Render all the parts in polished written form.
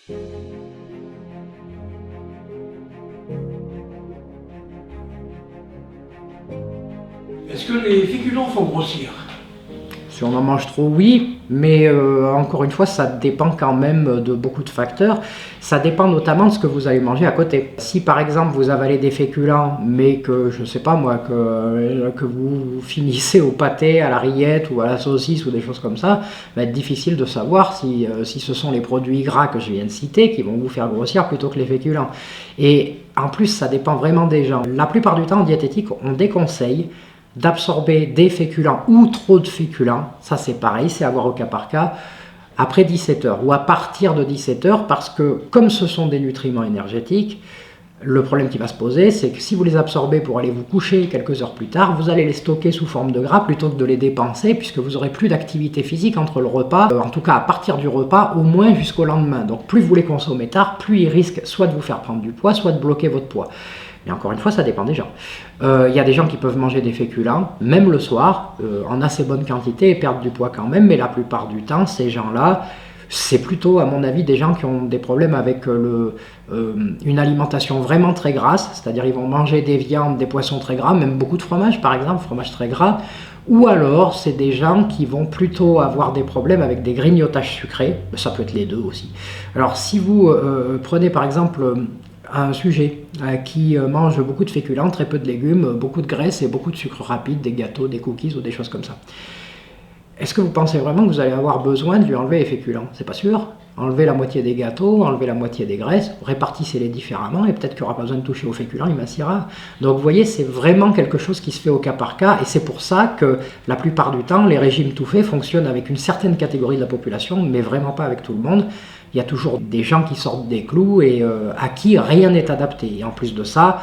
Est-ce que les féculents font grossir? Si on en mange trop, oui, mais encore une fois, ça dépend quand même de beaucoup de facteurs. Ça dépend notamment de ce que vous allez manger à côté. Si par exemple vous avalez des féculents, mais que, je sais pas moi, que vous finissez au pâté, à la rillette ou à la saucisse ou des choses comme ça, va être difficile de savoir si ce sont les produits gras que je viens de citer qui vont vous faire grossir plutôt que les féculents. Et en plus, ça dépend vraiment des gens. La plupart du temps en diététique, on déconseille d'absorber des féculents ou trop de féculents, ça c'est pareil, c'est à voir au cas par cas, après 17 heures ou à partir de 17 heures, parce que comme ce sont des nutriments énergétiques, le problème qui va se poser, c'est que si vous les absorbez pour aller vous coucher quelques heures plus tard, vous allez les stocker sous forme de gras plutôt que de les dépenser, puisque vous n'aurez plus d'activité physique entre le repas, en tout cas à partir du repas, au moins jusqu'au lendemain. Donc plus vous les consommez tard, plus ils risquent soit de vous faire prendre du poids, soit de bloquer votre poids. Mais encore une fois, ça dépend des gens. Y a des gens qui peuvent manger des féculents, même le soir, en assez bonne quantité et perdre du poids quand même, mais la plupart du temps, ces gens-là, c'est plutôt, à mon avis, des gens qui ont des problèmes avec une alimentation vraiment très grasse, c'est-à-dire ils vont manger des viandes, des poissons très gras, même beaucoup de fromage par exemple, fromage très gras, ou alors c'est des gens qui vont plutôt avoir des problèmes avec des grignotages sucrés, ça peut être les deux aussi. Alors si vous prenez par exemple un sujet qui mange beaucoup de féculents, très peu de légumes, beaucoup de graisse et beaucoup de sucre rapide, des gâteaux, des cookies ou des choses comme ça. Est-ce que vous pensez vraiment que vous allez avoir besoin de lui enlever les féculents? C'est pas sûr. Enlevez la moitié des gâteaux, enlevez la moitié des graisses, répartissez-les différemment et peut-être qu'il n'y aura pas besoin de toucher aux féculents, il mincira. Donc vous voyez, c'est vraiment quelque chose qui se fait au cas par cas et c'est pour ça que la plupart du temps, les régimes tout faits fonctionnent avec une certaine catégorie de la population, mais vraiment pas avec tout le monde. Il y a toujours des gens qui sortent des clous et à qui rien n'est adapté. Et en plus de ça,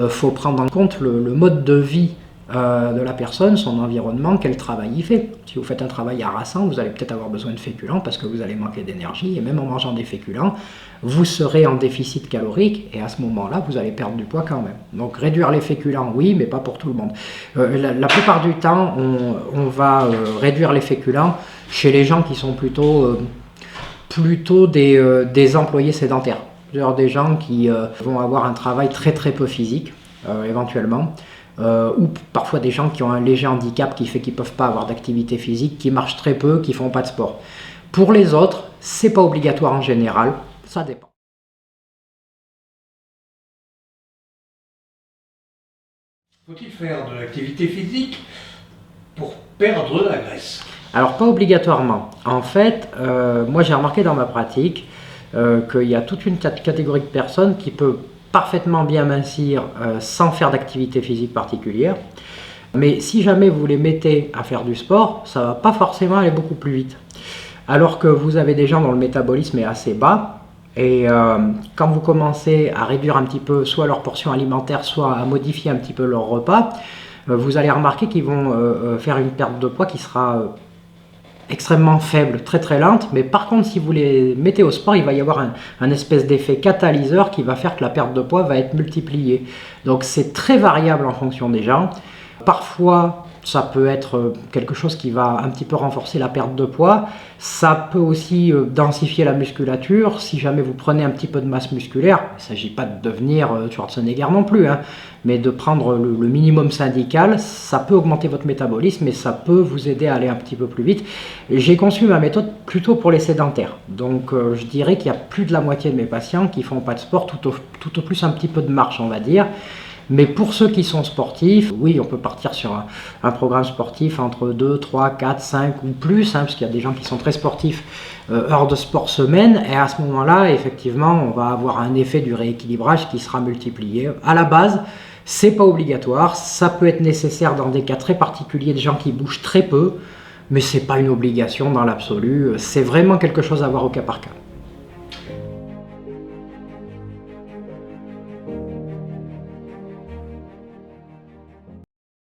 faut prendre en compte le mode de vie de la personne, son environnement, quel travail il fait. Si vous faites un travail harassant, vous allez peut-être avoir besoin de féculents parce que vous allez manquer d'énergie et même en mangeant des féculents, vous serez en déficit calorique et à ce moment-là, vous allez perdre du poids quand même. Donc réduire les féculents, oui, mais pas pour tout le monde. La plupart du temps, on va réduire les féculents chez les gens qui sont plutôt des employés sédentaires. C'est-à-dire des gens qui vont avoir un travail très très peu physique, éventuellement. Ou parfois des gens qui ont un léger handicap qui fait qu'ils ne peuvent pas avoir d'activité physique, qui marchent très peu, qui ne font pas de sport. Pour les autres, ce n'est pas obligatoire en général, ça dépend. Faut-il faire de l'activité physique pour perdre de la graisse? Alors pas obligatoirement. En fait, moi j'ai remarqué dans ma pratique qu'il y a toute une catégorie de personnes qui peut parfaitement bien mincir sans faire d'activité physique particulière. Mais si jamais vous les mettez à faire du sport, ça ne va pas forcément aller beaucoup plus vite. Alors que vous avez des gens dont le métabolisme est assez bas, et quand vous commencez à réduire un petit peu soit leur portion alimentaire, soit à modifier un petit peu leur repas, vous allez remarquer qu'ils vont faire une perte de poids qui sera extrêmement faible, très très lente, mais par contre si vous les mettez au sport, il va y avoir un espèce d'effet catalyseur qui va faire que la perte de poids va être multipliée. Donc c'est très variable en fonction des gens. Parfois ça peut être quelque chose qui va un petit peu renforcer la perte de poids. Ça peut aussi densifier la musculature. Si jamais vous prenez un petit peu de masse musculaire, il ne s'agit pas de devenir Schwarzenegger non plus, hein, mais de prendre le minimum syndical, ça peut augmenter votre métabolisme et ça peut vous aider à aller un petit peu plus vite. J'ai conçu ma méthode plutôt pour les sédentaires. Donc je dirais qu'il y a plus de la moitié de mes patients qui ne font pas de sport, tout au plus un petit peu de marche on va dire. Mais pour ceux qui sont sportifs, oui, on peut partir sur un programme sportif entre 2, 3, 4, 5 ou plus, hein, parce qu'il y a des gens qui sont très sportifs, heures de sport semaine, et à ce moment-là, effectivement, on va avoir un effet du rééquilibrage qui sera multiplié. À la base, c'est pas obligatoire, ça peut être nécessaire dans des cas très particuliers de gens qui bougent très peu, mais c'est pas une obligation dans l'absolu, c'est vraiment quelque chose à voir au cas par cas.